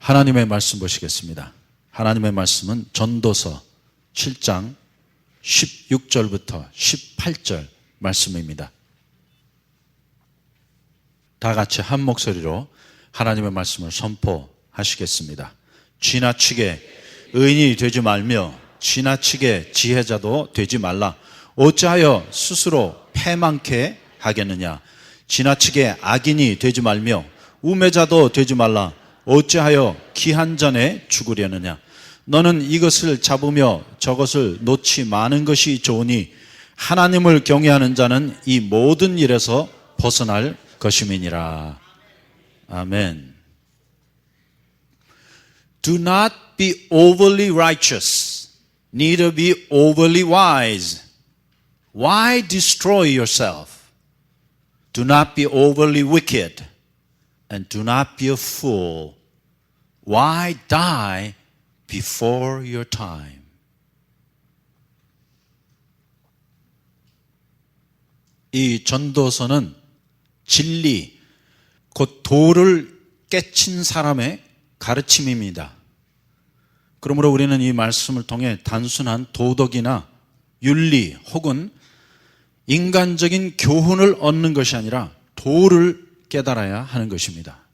하나님의 말씀 보시겠습니다. 하나님의 말씀은 전도서 7장 16절부터 18절 말씀입니다. 다 같이 한 목소리로 하나님의 말씀을 선포하시겠습니다. 지나치게 의인이 되지 말며 지나치게 지혜자도 되지 말라. 어찌하여 스스로 패망케 하겠느냐. 지나치게 악인이 되지 말며 우매자도 되지 말라. 어찌하여 기한 전에 죽으려느냐. 너는 이것을 잡으며 저것을 놓지 마는 것이 좋으니 하나님을 경외하는 자는 이 모든 일에서 벗어날 것임이니라. 아멘. Do not be overly righteous, neither be overly wise. Why destroy yourself? Do not be overly wicked, and do not be a fool. Why die before your time? 이 전도서는 진리, 곧 도를 깨친 사람의 가르침입니다. 그러므로 우리는 이 말씀을 통해 단순한 도덕이나 윤리 혹은 인간적인 교훈을 얻는 것이 아니라 도를 깨달아야 하는 것입니다.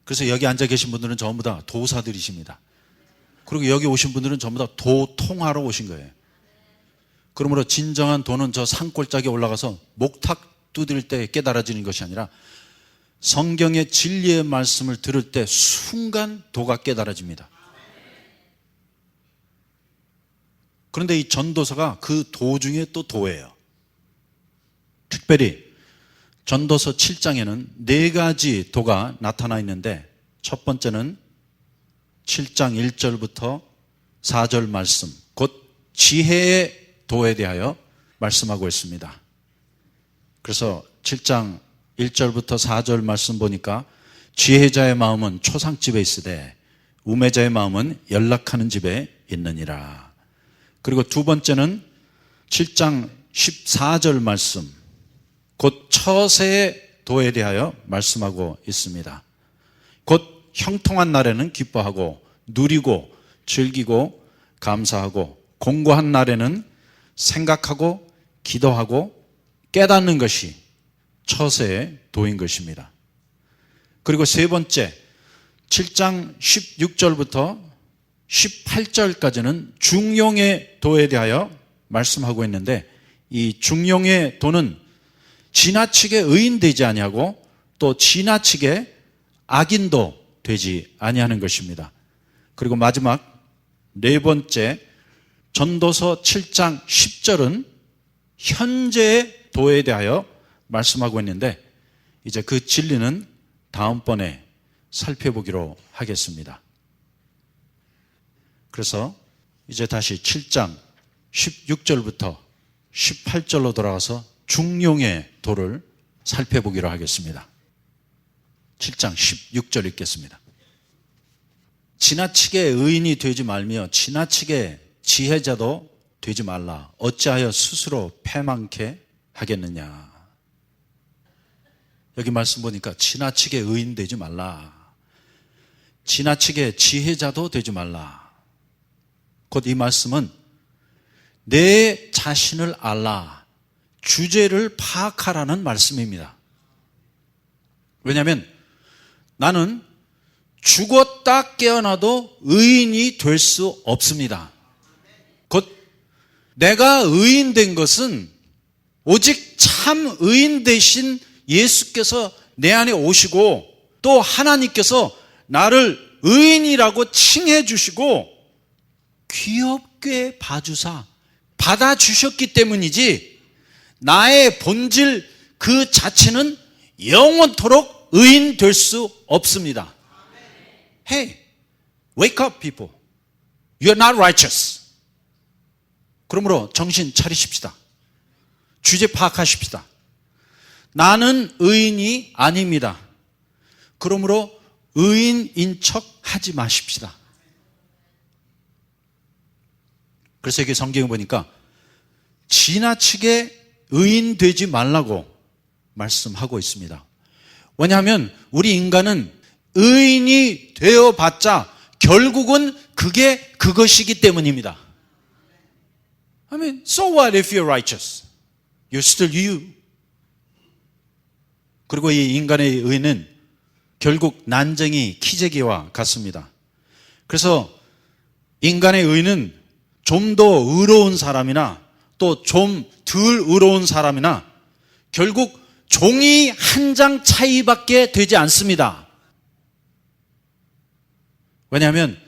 그래서 여기 앉아 계신 분들은 전부 다 도사들이십니다. 그리고 여기 오신 분들은 전부 다 도통하러 오신 거예요. 그러므로 진정한 도는 저 산골짜기에 올라가서 목탁 두드릴 때 깨달아지는 것이 아니라 성경의 진리의 말씀을 들을 때 순간 도가 깨달아집니다. 그런데 이 전도서가 그 도 중에 또 도예요. 특별히 전도서 7장에는 4가지 도가 나타나 있는데, 첫 번째는 7장 1절부터 4절 말씀, 곧 지혜의 도에 대하여 말씀하고 있습니다. 그래서 7장 1절부터 4절 말씀 보니까 지혜자의 마음은 초상집에 있으되 우매자의 마음은 연락하는 집에 있느니라. 그리고 두 번째는 7장 14절 말씀, 곧 처세의 도에 대하여 말씀하고 있습니다. 곧 형통한 날에는 기뻐하고 누리고 즐기고 감사하고 공고한 날에는 생각하고 기도하고 깨닫는 것이 처세의 도인 것입니다. 그리고 세 번째 7장 16절부터 18절까지는 중용의 도에 대하여 말씀하고 있는데, 이 중용의 도는 지나치게 의인되지 아니하고 또 지나치게 악인도 되지 아니하는 것입니다. 그리고 마지막 네 번째 전도서 7장 10절은 현재의 도에 대하여 말씀하고 있는데, 이제 그 진리는 다음번에 살펴보기로 하겠습니다. 그래서 이제 다시 7장 16절부터 18절로 돌아가서 중용의 도를 살펴보기로 하겠습니다. 7장 16절 읽겠습니다. 지나치게 의인이 되지 말며 지나치게 지혜자도 되지 말라. 어찌하여 스스로 패망케 하겠느냐. 여기 말씀 보니까 지나치게 의인 되지 말라, 지나치게 지혜자도 되지 말라. 곧 이 말씀은 내 자신을 알라, 주제를 파악하라는 말씀입니다. 왜냐하면 나는 죽었다 깨어나도 의인이 될 수 없습니다. 곧 내가 의인된 것은 오직 참 의인 되신 예수께서 내 안에 오시고 또 하나님께서 나를 의인이라고 칭해 주시고 귀엽게 봐주사 받아주셨기 때문이지, 나의 본질 그 자체는 영원토록 의인 될 수 없습니다. Hey, wake up people. You're not righteous. 그러므로 정신 차리십시다. 주제 파악하십시다. 나는 의인이 아닙니다. 그러므로 의인인 척 하지 마십시다. 그래서 여기 성경에 보니까 지나치게 의인 되지 말라고 말씀하고 있습니다. 왜냐하면 우리 인간은 의인이 되어봤자 결국은 그게 그것이기 때문입니다. I mean, so what if you're righteous? You're still you. 그리고 이 인간의 의는 결국 난쟁이 키재기와 같습니다. 그래서 인간의 의는 좀 더 의로운 사람이나 또 좀 덜 의로운 사람이나 결국 종이 한 장 차이밖에 되지 않습니다. 왜냐하면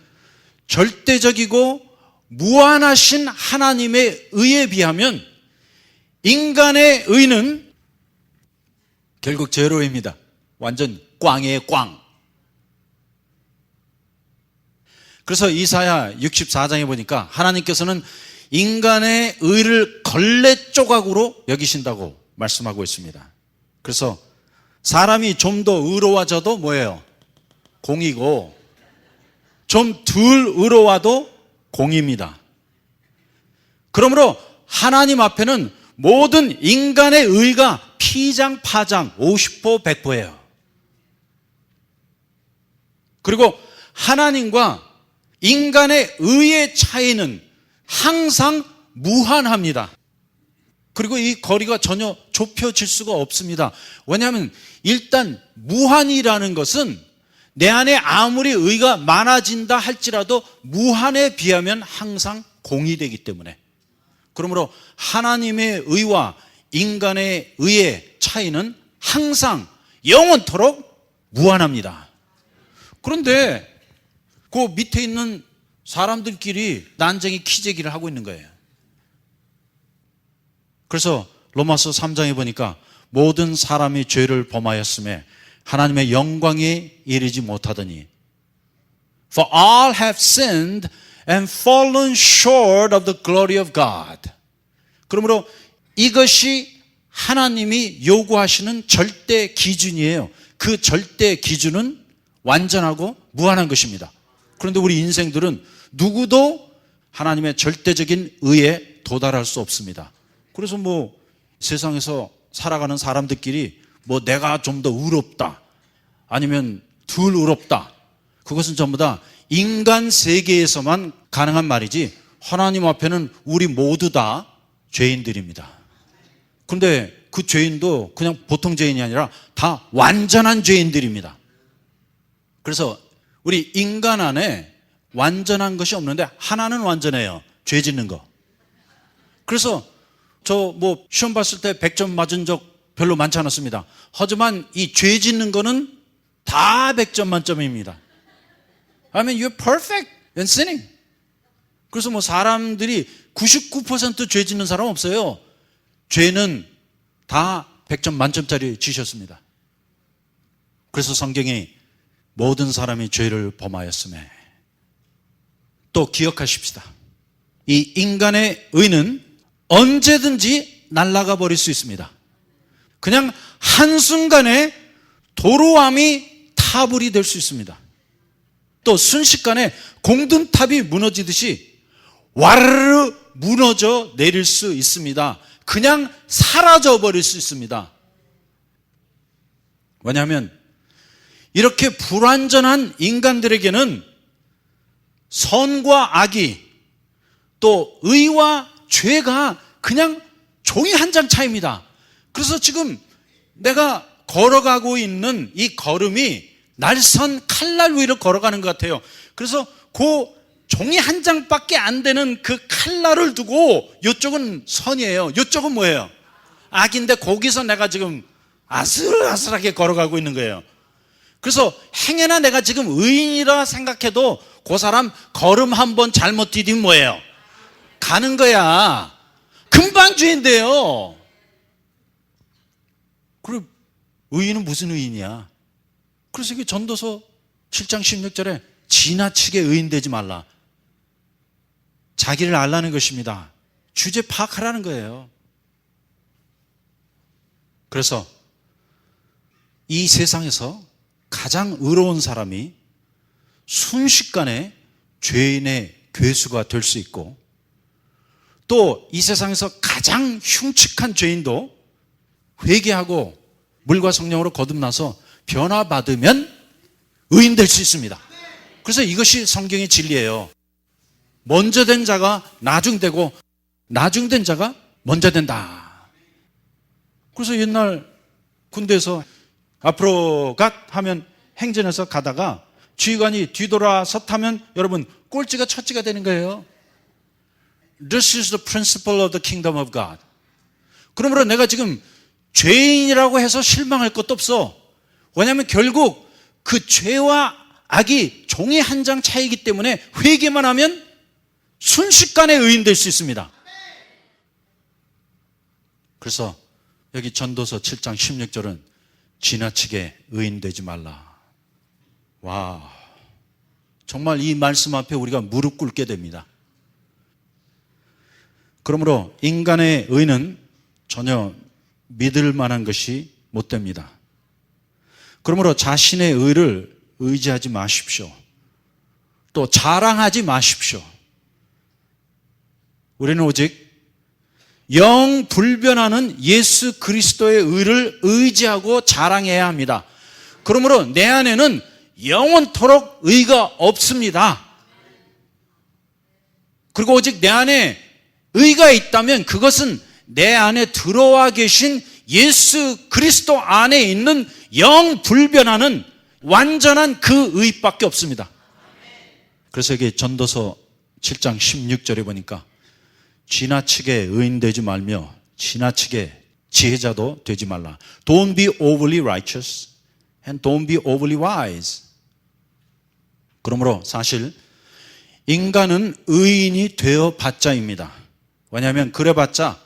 절대적이고 무한하신 하나님의 의에 비하면 인간의 의는 결국 제로입니다. 완전 꽝이에요, 꽝. 그래서 이사야 64장에 보니까 하나님께서는 인간의 의를 걸레 조각으로 여기신다고 말씀하고 있습니다. 그래서 사람이 좀 더 의로워져도 뭐예요? 공이고 좀 덜 의로워도 공입니다. 그러므로 하나님 앞에는 모든 인간의 의가 피장파장 50% 100%예요. 그리고 하나님과 인간의 의의 차이는 항상 무한합니다. 그리고 이 거리가 전혀 좁혀질 수가 없습니다. 왜냐하면 일단 무한이라는 것은 내 안에 아무리 의가 많아진다 할지라도 무한에 비하면 항상 공이 되기 때문에, 그러므로 하나님의 의와 인간의 의의 차이는 항상 영원토록 무한합니다. 그런데 그 밑에 있는 사람들끼리 난쟁이 키재기를 하고 있는 거예요. 그래서 로마서 3장에 보니까 모든 사람이 죄를 범하였음에 하나님의 영광에 이르지 못하더니 For all have sinned and fallen short of the glory of God. 그러므로 이것이 하나님이 요구하시는 절대 기준이에요. 그 절대 기준은 완전하고 무한한 것입니다. 그런데 우리 인생들은 누구도 하나님의 절대적인 의에 도달할 수 없습니다. 그래서 뭐 세상에서 살아가는 사람들끼리 뭐 내가 좀 더 의롭다 아니면 덜 의롭다, 그것은 전부 다 인간 세계에서만 가능한 말이지 하나님 앞에는 우리 모두 다 죄인들입니다. 그런데 그 죄인도 그냥 보통 죄인이 아니라 다 완전한 죄인들입니다. 그래서 우리 인간 안에 완전한 것이 없는데 하나는 완전해요. 죄 짓는 거. 그래서 저 뭐 시험 봤을 때 100점 맞은 적 별로 많지 않았습니다. 하지만 이 죄 짓는 거는 다 100점 만점입니다. I mean, you're perfect in sinning. 그래서 뭐 사람들이 99% 죄 짓는 사람 없어요. 죄는 다 100점 만점짜리 지셨습니다. 그래서 성경이 모든 사람이 죄를 범하였음에, 또 기억하십시다. 이 인간의 의는 언제든지 날아가 버릴 수 있습니다. 그냥 한순간에 도로암이 타불이 될 수 있습니다. 또 순식간에 공든탑이 무너지듯이 와르르 무너져 내릴 수 있습니다. 그냥 사라져 버릴 수 있습니다. 왜냐하면 이렇게 불완전한 인간들에게는 선과 악이, 또 의와 죄가 그냥 종이 한 장 차이입니다. 그래서 지금 내가 걸어가고 있는 이 걸음이 날선 칼날 위로 걸어가는 것 같아요. 그래서 그 종이 한 장밖에 안 되는 그 칼날을 두고 이쪽은 선이에요. 이쪽은 뭐예요? 악인데 거기서 내가 지금 아슬아슬하게 걸어가고 있는 거예요. 그래서 행여나 내가 지금 의인이라 생각해도 그 사람 걸음 한 번 잘못 디디면 뭐예요? 가는 거야. 금방 죄인데요. 그리고 의인은 무슨 의인이야? 그래서 이게 전도서 7장 16절에 지나치게 의인 되지 말라. 자기를 알라는 것입니다. 주제 파악하라는 거예요. 그래서 이 세상에서 가장 의로운 사람이 순식간에 죄인의 괴수가 될 수 있고, 또 이 세상에서 가장 흉측한 죄인도 회개하고 물과 성령으로 거듭나서 변화받으면 의인 될 수 있습니다. 그래서 이것이 성경의 진리예요. 먼저 된 자가 나중되고 나중된 자가 먼저 된다. 그래서 옛날 군대에서 앞으로 갓 하면 행진해서 가다가 지휘관이 뒤돌아서 타면 여러분 꼴찌가 첫찌가 되는 거예요. This is the principle of the kingdom of God. 그러므로 내가 지금 죄인이라고 해서 실망할 것도 없어. 왜냐하면 결국 그 죄와 악이 종이 한 장 차이기 때문에 회개만 하면 순식간에 의인 될 수 있습니다. 그래서 여기 전도서 7장 16절은 지나치게 의인 되지 말라. 와, 정말 이 말씀 앞에 우리가 무릎 꿇게 됩니다. 그러므로 인간의 의는 전혀 믿을 만한 것이 못 됩니다. 그러므로 자신의 의를 의지하지 마십시오. 또 자랑하지 마십시오. 우리는 오직 영 불변하는 예수 그리스도의 의를 의지하고 자랑해야 합니다. 그러므로 내 안에는 영원토록 의가 없습니다. 그리고 오직 내 안에 의가 있다면 그것은 내 안에 들어와 계신 예수 그리스도 안에 있는 영 불변하는 완전한 그 의밖에 없습니다. 그래서 여기 전도서 7장 16절에 보니까 지나치게 의인 되지 말며 지나치게 지혜자도 되지 말라. Don't be overly righteous and don't be overly wise. 그러므로 사실 인간은 의인이 되어봤자입니다. 왜냐하면 그래봤자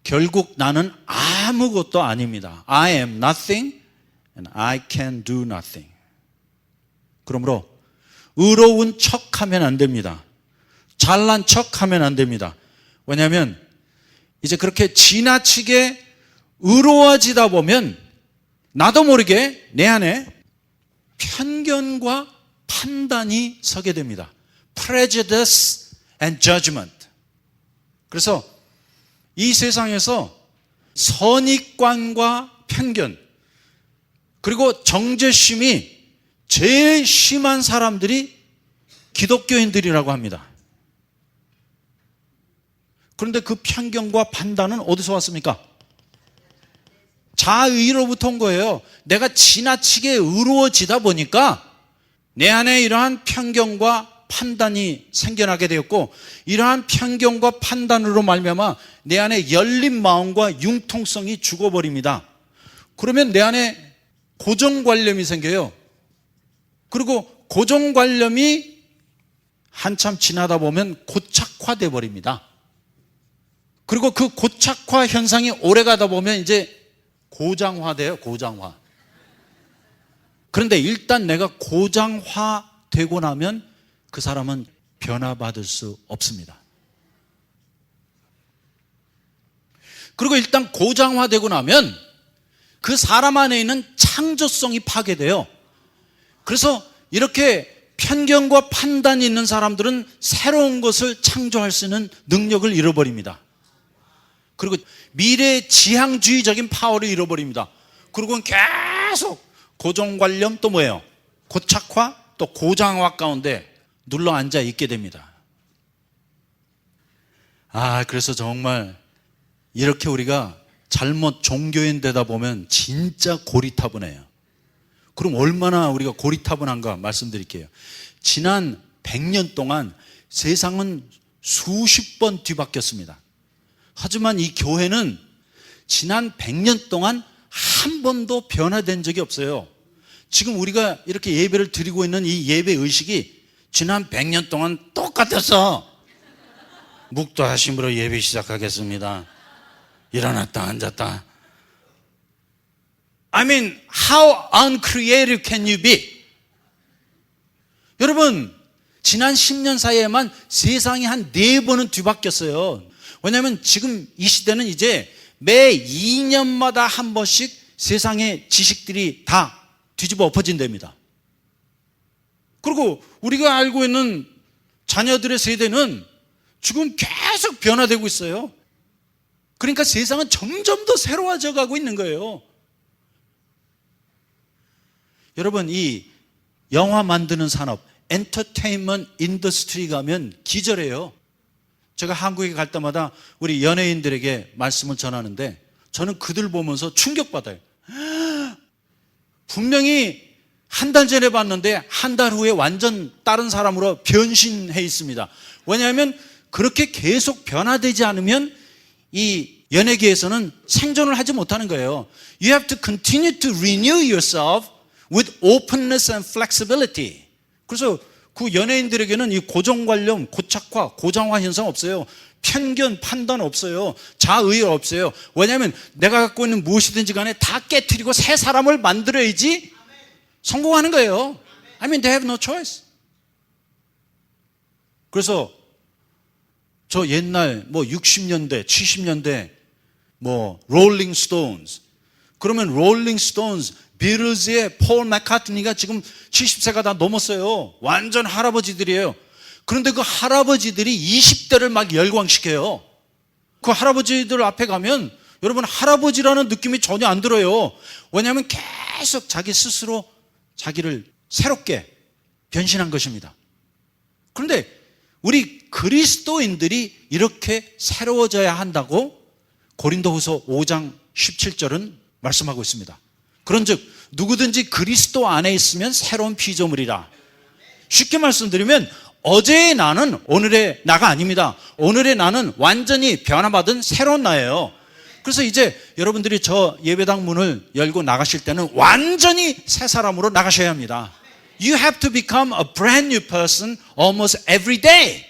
결국 나는 아무것도 아닙니다. I am nothing and I can do nothing. 그러므로 의로운 척하면 안 됩니다. 잘난 척하면 안 됩니다. 왜냐하면 이제 그렇게 지나치게 의로워지다 보면 나도 모르게 내 안에 편견과 판단이 서게 됩니다. Prejudice and judgment. 그래서 이 세상에서 선입관과 편견 그리고 정죄심이 제일 심한 사람들이 기독교인들이라고 합니다. 그런데 그 편견과 판단은 어디서 왔습니까? 자의로부터 온 거예요. 내가 지나치게 의로워지다 보니까 내 안에 이러한 편견과 판단이 생겨나게 되었고 이러한 편견과 판단으로 말미암아 내 안에 열린 마음과 융통성이 죽어버립니다. 그러면 내 안에 고정관념이 생겨요. 그리고 고정관념이 한참 지나다 보면 고착화돼 버립니다. 그리고 그 고착화 현상이 오래 가다 보면 이제 고장화돼요. 고장화. 그런데 일단 내가 고장화되고 나면 그 사람은 변화받을 수 없습니다. 그리고 일단 고장화되고 나면 그 사람 안에 있는 창조성이 파괴돼요. 그래서 이렇게 편견과 판단이 있는 사람들은 새로운 것을 창조할 수 있는 능력을 잃어버립니다. 그리고 미래지향주의적인 파워를 잃어버립니다. 그리고 계속 고정관념 또 뭐예요? 고착화 또 고장화 가운데 눌러 앉아 있게 됩니다. 그래서 정말 이렇게 우리가 잘못 종교인 되다 보면 진짜 고리타분해요. 그럼 얼마나 우리가 고리타분한가 말씀드릴게요. 지난 100년 동안 세상은 수십 번 뒤바뀌었습니다. 하지만 이 교회는 지난 100년 동안 한 번도 변화된 적이 없어요. 지금 우리가 이렇게 예배를 드리고 있는 이 예배 의식이 지난 100년 동안 똑같았어. 묵도하심으로 예배 시작하겠습니다. 일어났다 앉았다. I mean, how uncreative can you be? 여러분, 지난 10년 사이에만 세상이 한 4번은 뒤바뀌었어요. 왜냐하면 지금 이 시대는 이제 매 2년마다 한 번씩 세상의 지식들이 다 뒤집어 엎어진답니다. 그리고 우리가 알고 있는 자녀들의 세대는 지금 계속 변화되고 있어요. 그러니까 세상은 점점 더 새로워져 가고 있는 거예요. 여러분, 이 영화 만드는 산업, 엔터테인먼트 인더스트리 가면 기절해요. 제가 한국에 갈 때마다 우리 연예인들에게 말씀을 전하는데 저는 그들 보면서 충격받아요. 분명히 한 달 전에 봤는데 한 달 후에 완전 다른 사람으로 변신해 있습니다. 왜냐하면 그렇게 계속 변화되지 않으면 이 연예계에서는 생존을 하지 못하는 거예요. You have to continue to renew yourself with openness and flexibility. 그래서 그 연예인들에게는 이 고정관념, 고착화, 고정화 현상 없어요. 편견, 판단 없어요. 자의 없어요. 왜냐하면 내가 갖고 있는 무엇이든지 간에 다 깨트리고 새 사람을 만들어야지 성공하는 거예요. I mean, they have no choice. 그래서 저 옛날 60년대, 70년대 롤링 스톤즈. 그러면 롤링 스톤즈, 비틀즈의 폴 맥카트니가 지금 70세가 다 넘었어요. 완전 할아버지들이에요. 그런데 그 할아버지들이 20대를 막 열광시켜요. 그 할아버지들 앞에 가면 여러분 할아버지라는 느낌이 전혀 안 들어요. 왜냐하면 계속 자기 스스로 자기를 새롭게 변신한 것입니다. 그런데 우리 그리스도인들이 이렇게 새로워져야 한다고 고린도후서 5장 17절은 말씀하고 있습니다. 그런즉 누구든지 그리스도 안에 있으면 새로운 피조물이라. 쉽게 말씀드리면 어제의 나는 오늘의 나가 아닙니다. 오늘의 나는 완전히 변화받은 새로운 나예요. 그래서 이제 여러분들이 저 예배당 문을 열고 나가실 때는 완전히 새 사람으로 나가셔야 합니다. You have to become a brand new person almost every day.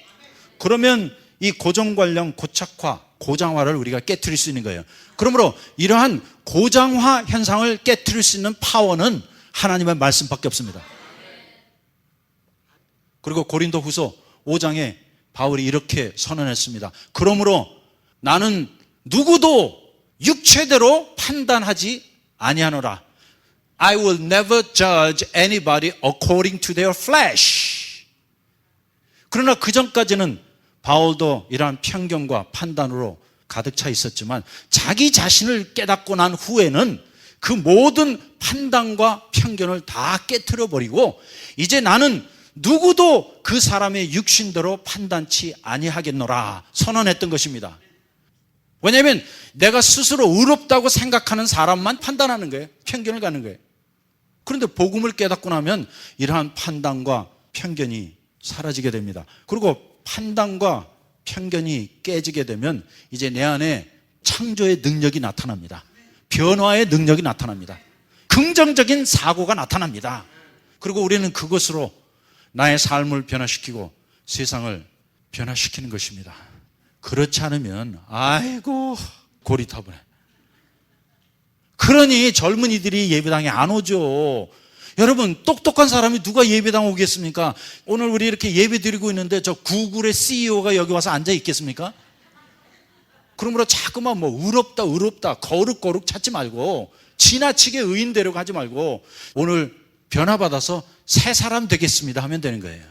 그러면 이 고정관념, 고착화, 고장화를 우리가 깨트릴 수 있는 거예요. 그러므로 이러한 고장화 현상을 깨트릴 수 있는 파워는 하나님의 말씀밖에 없습니다. 그리고 고린도후서 5장에 바울이 이렇게 선언했습니다. 그러므로 나는 누구도 육체대로 판단하지 아니하노라. I will never judge anybody according to their flesh. 그러나 그 전까지는 바울도 이러한 편견과 판단으로 가득 차 있었지만 자기 자신을 깨닫고 난 후에는 그 모든 판단과 편견을 다 깨트려 버리고 이제 나는 누구도 그 사람의 육신대로 판단치 아니하겠노라 선언했던 것입니다. 왜냐하면 내가 스스로 의롭다고 생각하는 사람만 판단하는 거예요. 편견을 갖는 거예요. 그런데 복음을 깨닫고 나면 이러한 판단과 편견이 사라지게 됩니다. 그리고 판단과 편견이 깨지게 되면 이제 내 안에 창조의 능력이 나타납니다. 변화의 능력이 나타납니다. 긍정적인 사고가 나타납니다. 그리고 우리는 그것으로 나의 삶을 변화시키고 세상을 변화시키는 것입니다. 그렇지 않으면 아이고 고리타분해. 그러니 젊은이들이 예배당에 안 오죠. 여러분 똑똑한 사람이 누가 예배당 오겠습니까? 오늘 우리 이렇게 예배 드리고 있는데 저 구글의 CEO가 여기 와서 앉아 있겠습니까? 그러므로 자꾸만 의롭다 거룩 찾지 말고 지나치게 의인 되려고 하지 말고 오늘 변화받아서 새 사람 되겠습니다 하면 되는 거예요.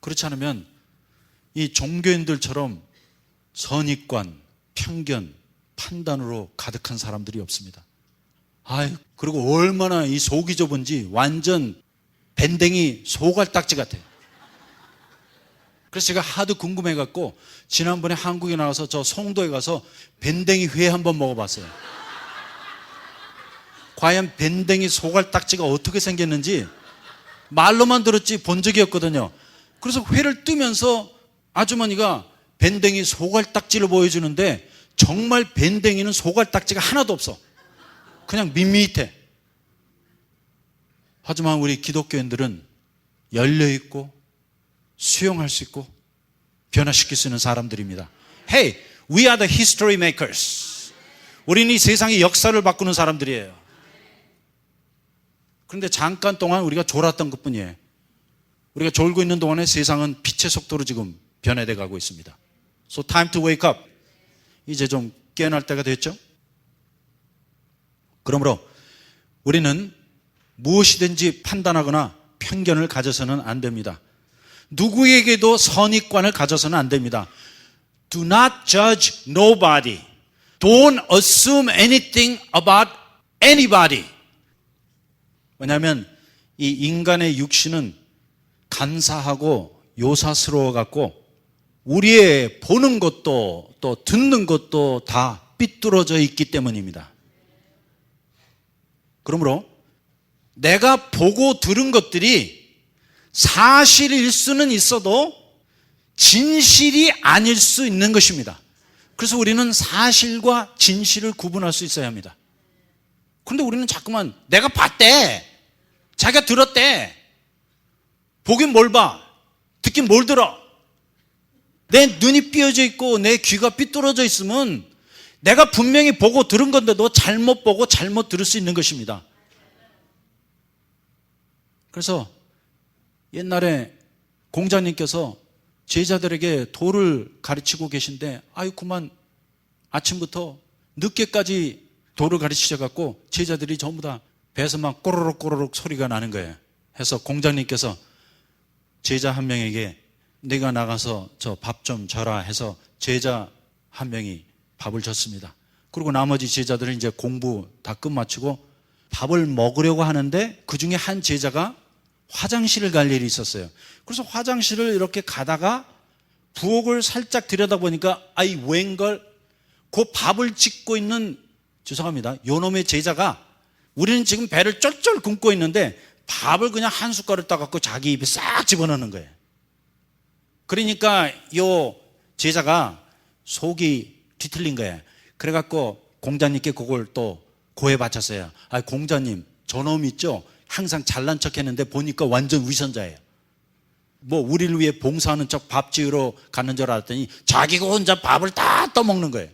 그렇지 않으면 이 종교인들처럼 선입관, 편견, 판단으로 가득한 사람들이 없습니다. 그리고 얼마나 이 속이 좁은지 완전 밴댕이 소갈딱지 같아요. 그래서 제가 하도 궁금해갖고 지난번에 한국에 나와서 저 송도에 가서 밴댕이 회 한번 먹어봤어요. 과연 밴댕이 소갈딱지가 어떻게 생겼는지 말로만 들었지 본 적이 없거든요. 그래서 회를 뜨면서 아주머니가 밴댕이 소갈딱지를 보여주는데 정말 밴댕이는 소갈딱지가 하나도 없어. 그냥 밋밋해. 하지만 우리 기독교인들은 열려있고 수용할 수 있고 변화시킬 수 있는 사람들입니다. Hey, we are the history makers. 우리는 이 세상의 역사를 바꾸는 사람들이에요. 그런데 잠깐 동안 우리가 졸았던 것뿐이에요. 우리가 졸고 있는 동안에 세상은 빛의 속도로 지금 변해돼 가고 있습니다. So time to wake up. 이제 좀 깨어날 때가 됐죠? 그러므로 우리는 무엇이든지 판단하거나 편견을 가져서는 안 됩니다. 누구에게도 선입관을 가져서는 안 됩니다. Do not judge nobody. Don't assume anything about anybody. 왜냐하면 이 인간의 육신은 간사하고 요사스러워 갖고 우리의 보는 것도 또 듣는 것도 다 삐뚤어져 있기 때문입니다. 그러므로 내가 보고 들은 것들이 사실일 수는 있어도 진실이 아닐 수 있는 것입니다. 그래서 우리는 사실과 진실을 구분할 수 있어야 합니다. 그런데 우리는 자꾸만 내가 봤대, 자기가 들었대, 보긴 뭘 봐, 듣긴 뭘 들어, 내 눈이 삐어져 있고 내 귀가 삐뚤어져 있으면 내가 분명히 보고 들은 건데도 잘못 보고 잘못 들을 수 있는 것입니다. 그래서 옛날에 공자님께서 제자들에게 도를 가르치고 계신데 아유 그만 아침부터 늦게까지 도를 가르치셔갖고 제자들이 전부 다 배에서 막 꼬르륵 꼬르륵 소리가 나는 거예요. 해서 공자님께서 제자 한 명에게 네가 나가서 저 밥 좀 져라 해서 제자 한 명이 밥을 줬습니다. 그리고 나머지 제자들은 이제 공부 다 끝마치고 밥을 먹으려고 하는데 그 중에 한 제자가 화장실을 갈 일이 있었어요. 그래서 화장실을 이렇게 가다가 부엌을 살짝 들여다보니까 아이 웬걸 그 밥을 짓고 있는, 죄송합니다, 요놈의 제자가 우리는 지금 배를 쫄쫄 굶고 있는데 밥을 그냥 한 숟가락 따갖고 자기 입에 싹 집어넣는 거예요. 그러니까 요 제자가 속이 뒤틀린 거예요. 그래갖고 공자님께 그걸 또 고해 바쳤어요. 아, 공자님, 저놈 있죠? 항상 잘난 척 했는데 보니까 완전 위선자예요. 뭐 우리를 위해 봉사하는 척 밥 지으러 가는 줄 알았더니 자기가 혼자 밥을 다 떠먹는 거예요.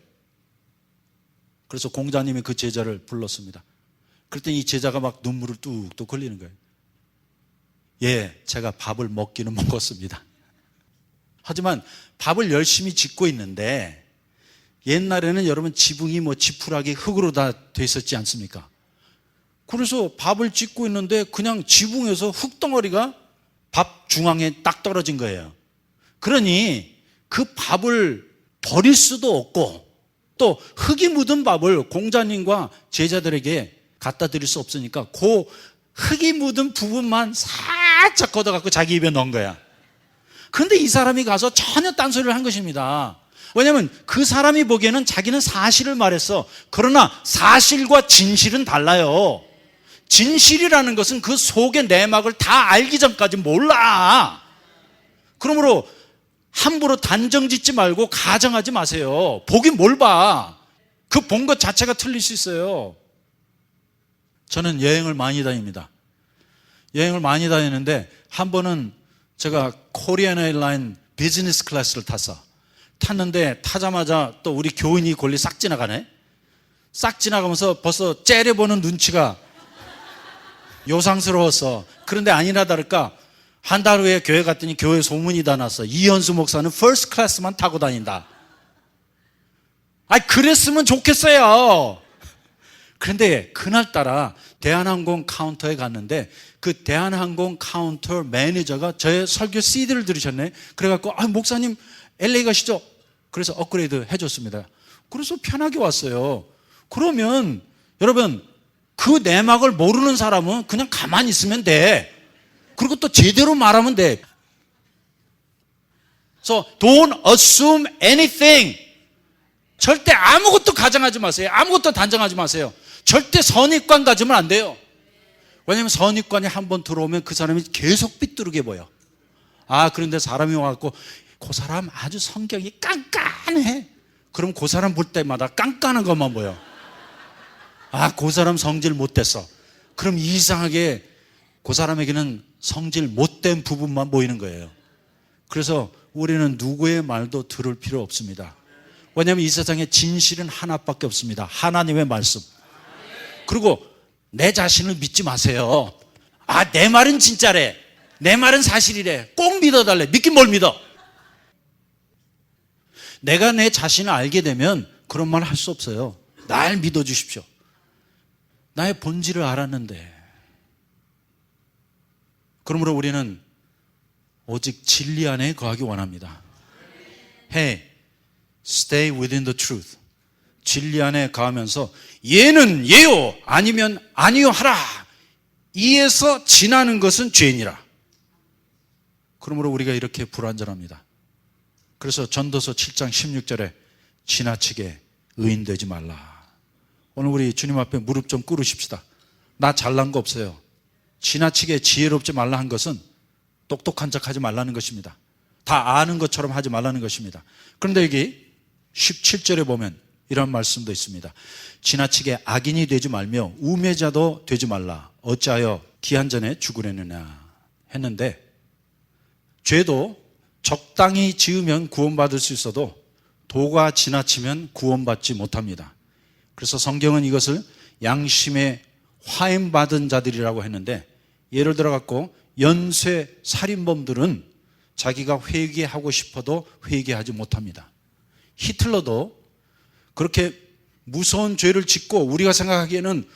그래서 공자님이 그 제자를 불렀습니다. 그랬더니 이 제자가 막 눈물을 뚝뚝 흘리는 거예요. 예, 제가 밥을 먹기는 먹었습니다. 하지만 밥을 열심히 짓고 있는데 옛날에는 여러분 지붕이 뭐 지푸라기 흙으로 다 돼 있었지 않습니까? 그래서 밥을 짓고 있는데 그냥 지붕에서 흙덩어리가 밥 중앙에 딱 떨어진 거예요. 그러니 그 밥을 버릴 수도 없고 또 흙이 묻은 밥을 공자님과 제자들에게 갖다 드릴 수 없으니까 그 흙이 묻은 부분만 살짝 걷어갖고 자기 입에 넣은 거야. 그런데 이 사람이 가서 전혀 딴소리를 한 것입니다. 왜냐하면 그 사람이 보기에는 자기는 사실을 말했어. 그러나 사실과 진실은 달라요. 진실이라는 것은 그 속의 내막을 다 알기 전까지 몰라. 그러므로 함부로 단정 짓지 말고 가정하지 마세요. 보긴 뭘 봐. 그 본 것 자체가 틀릴 수 있어요. 저는 여행을 많이 다닙니다. 여행을 많이 다니는데 한 번은 제가 코리안 에어라인 비즈니스 클래스를 탔는데 타자마자 또 우리 교인이 골리 싹 지나가네. 싹 지나가면서 벌써 째려보는 눈치가 요상스러웠어. 그런데 아니나 다를까 한 달 후에 교회 갔더니 교회 소문이 다 났어. 이현수 목사는 퍼스트 클래스만 타고 다닌다. 그랬으면 좋겠어요. 그런데 그날따라 대한항공 카운터에 갔는데 그 대한항공 카운터 매니저가 저의 설교 CD를 들으셨네. 그래갖고 목사님 LA 가시죠? 그래서 업그레이드 해줬습니다. 그래서 편하게 왔어요. 그러면 여러분 그 내막을 모르는 사람은 그냥 가만히 있으면 돼. 그리고 또 제대로 말하면 돼. So don't assume anything. 절대 아무것도 가정하지 마세요. 아무것도 단정하지 마세요. 절대 선입관 가지면 안 돼요. 왜냐하면 선입관이 한번 들어오면 그 사람이 계속 삐뚤게 보여. 그런데 사람이 와갖고 그 사람 아주 성격이 깐깐해. 그럼 그 사람 볼 때마다 깐깐한 것만 보여. 그 사람 성질 못됐어. 그럼 이상하게 그 사람에게는 성질 못된 부분만 보이는 거예요. 그래서 우리는 누구의 말도 들을 필요 없습니다. 왜냐하면 이 세상에 진실은 하나밖에 없습니다. 하나님의 말씀. 그리고 내 자신을 믿지 마세요. 내 말은 진짜래. 내 말은 사실이래. 꼭 믿어달래. 믿긴 뭘 믿어. 내가 내 자신을 알게 되면 그런 말 할 수 없어요. 날 믿어주십시오. 나의 본질을 알았는데. 그러므로 우리는 오직 진리 안에 거하기 원합니다. Hey, stay within the truth. 진리 안에 거하면서 얘는 예요, 아니면 아니요 하라. 이에서 지나는 것은 죄인이라. 그러므로 우리가 이렇게 불완전합니다. 그래서 전도서 7장 16절에 지나치게 의인되지 말라. 오늘 우리 주님 앞에 무릎 좀 꿇으십시다. 나 잘난 거 없어요. 지나치게 지혜롭지 말라 한 것은 똑똑한 척 하지 말라는 것입니다. 다 아는 것처럼 하지 말라는 것입니다. 그런데 여기 17절에 보면 이런 말씀도 있습니다. 지나치게 악인이 되지 말며 우매자도 되지 말라. 어찌하여 기한 전에 죽으려느냐 했는데, 죄도 적당히 지으면 구원받을 수 있어도 도가 지나치면 구원받지 못합니다. 그래서 성경은 이것을 양심에 화임받은 자들이라고 했는데, 예를 들어 갖고 연쇄 살인범들은 자기가 회개하고 싶어도 회개하지 못합니다. 히틀러도 그렇게 무서운 죄를 짓고 우리가 생각하기에는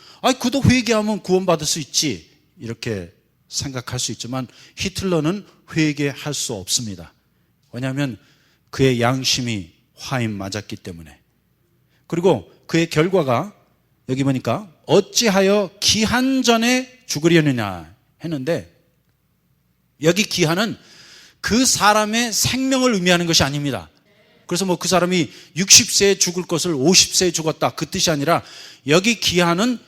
그도 회개하면 구원받을 수 있지 이렇게 생각할 수 있지만, 히틀러는 회개할 수 없습니다. 왜냐하면 그의 양심이 화임 맞았기 때문에. 그리고 그의 결과가 여기 보니까 어찌하여 기한 전에 죽으려느냐 했는데, 여기 기한은 그 사람의 생명을 의미하는 것이 아닙니다. 그래서 그 사람이 60세에 죽을 것을 50세에 죽었다 그 뜻이 아니라, 여기 기한은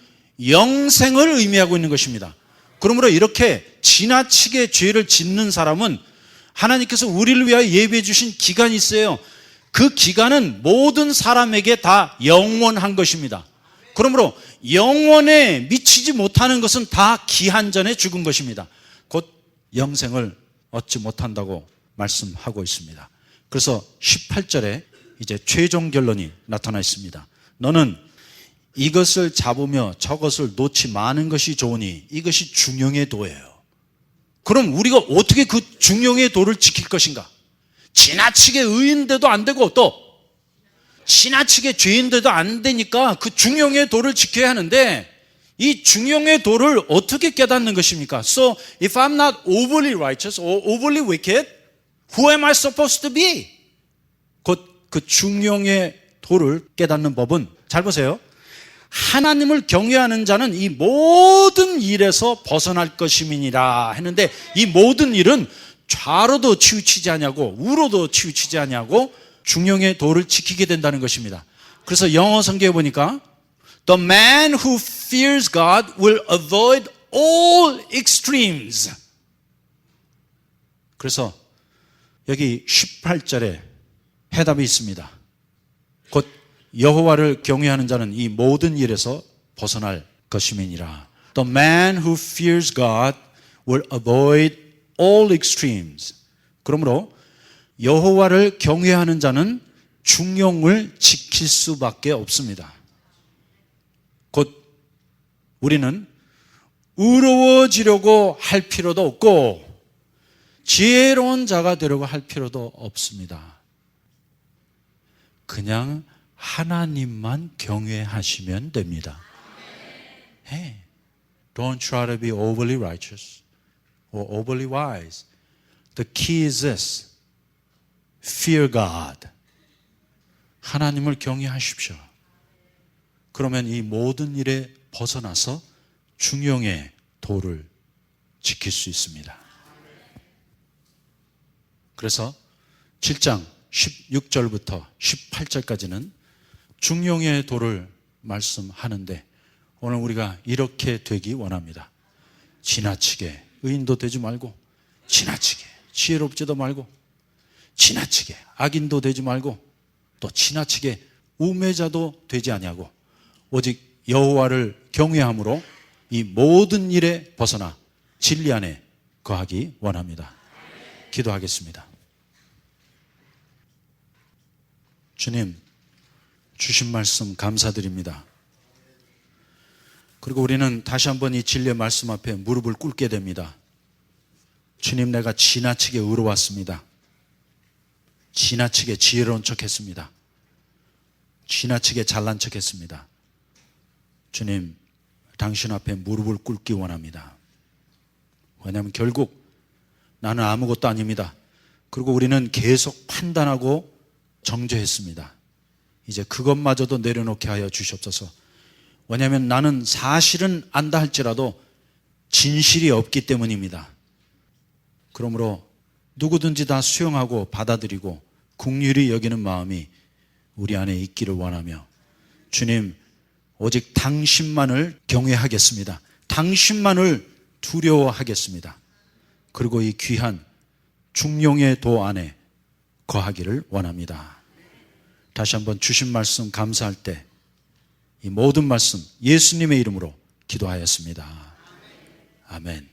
영생을 의미하고 있는 것입니다. 그러므로 이렇게 지나치게 죄를 짓는 사람은 하나님께서 우리를 위하여 예비해 주신 기간이 있어요. 그 기간은 모든 사람에게 다 영원한 것입니다. 그러므로 영원에 미치지 못하는 것은 다 기한 전에 죽은 것입니다. 곧 영생을 얻지 못한다고 말씀하고 있습니다. 그래서 18절에 이제 최종 결론이 나타나 있습니다. 너는 이것을 잡으며 저것을 놓지 마는 것이 좋으니 이것이 중용의 도예요. 그럼 우리가 어떻게 그 중용의 도를 지킬 것인가? 지나치게 의인돼도 안 되고 또 지나치게 죄인돼도 안 되니까 그 중용의 도를 지켜야 하는데, 이 중용의 도를 어떻게 깨닫는 것입니까? So if I'm not overly righteous or overly wicked, who am I supposed to be? 곧 그 중용의 도를 깨닫는 법은, 잘 보세요. 하나님을 경외하는 자는 이 모든 일에서 벗어날 것임이니라 했는데, 이 모든 일은 좌로도 치우치지 아니하고 우로도 치우치지 아니하고 중용의 도를 지키게 된다는 것입니다. 그래서 영어 성경에 보니까 The man who fears God will avoid all extremes. 그래서 여기 18절에 해답이 있습니다. 곧 여호와를 경외하는 자는 이 모든 일에서 벗어날 것임이니라. The man who fears God will avoid all extremes. 그러므로 여호와를 경외하는 자는 중용을 지킬 수밖에 없습니다. 곧 우리는 의로워지려고 할 필요도 없고 지혜로운 자가 되려고 할 필요도 없습니다. 그냥 하나님만 경외하시면 됩니다. Hey, don't try to be overly righteous or overly wise. The key is this. Fear God. 하나님을 경외하십시오. 그러면 이 모든 일에 벗어나서 중용의 도를 지킬 수 있습니다. 그래서 7장 16절부터 18절까지는 중용의 도를 말씀하는데, 오늘 우리가 이렇게 되기 원합니다. 지나치게 의인도 되지 말고, 지나치게 지혜롭지도 말고, 지나치게 악인도 되지 말고, 또 지나치게 우매자도 되지 아니하고, 오직 여호와를 경외함으로 이 모든 일에 벗어나 진리 안에 거하기 원합니다. 기도하겠습니다. 주님, 주신 말씀 감사드립니다. 그리고 우리는 다시 한번 이 진리의 말씀 앞에 무릎을 꿇게 됩니다. 주님, 내가 지나치게 의로웠습니다. 지나치게 지혜로운 척했습니다. 지나치게 잘난 척했습니다. 주님, 당신 앞에 무릎을 꿇기 원합니다. 왜냐하면 결국 나는 아무것도 아닙니다. 그리고 우리는 계속 판단하고 정죄했습니다. 이제 그것마저도 내려놓게 하여 주시옵소서. 왜냐하면 나는 사실은 안다 할지라도 진실이 없기 때문입니다. 그러므로 누구든지 다 수용하고 받아들이고 긍휼히 여기는 마음이 우리 안에 있기를 원하며, 주님, 오직 당신만을 경외하겠습니다. 당신만을 두려워하겠습니다. 그리고 이 귀한 중용의 도 안에 거하기를 원합니다. 다시 한번 주신 말씀 감사할 때 이 모든 말씀 예수님의 이름으로 기도하였습니다. 아멘.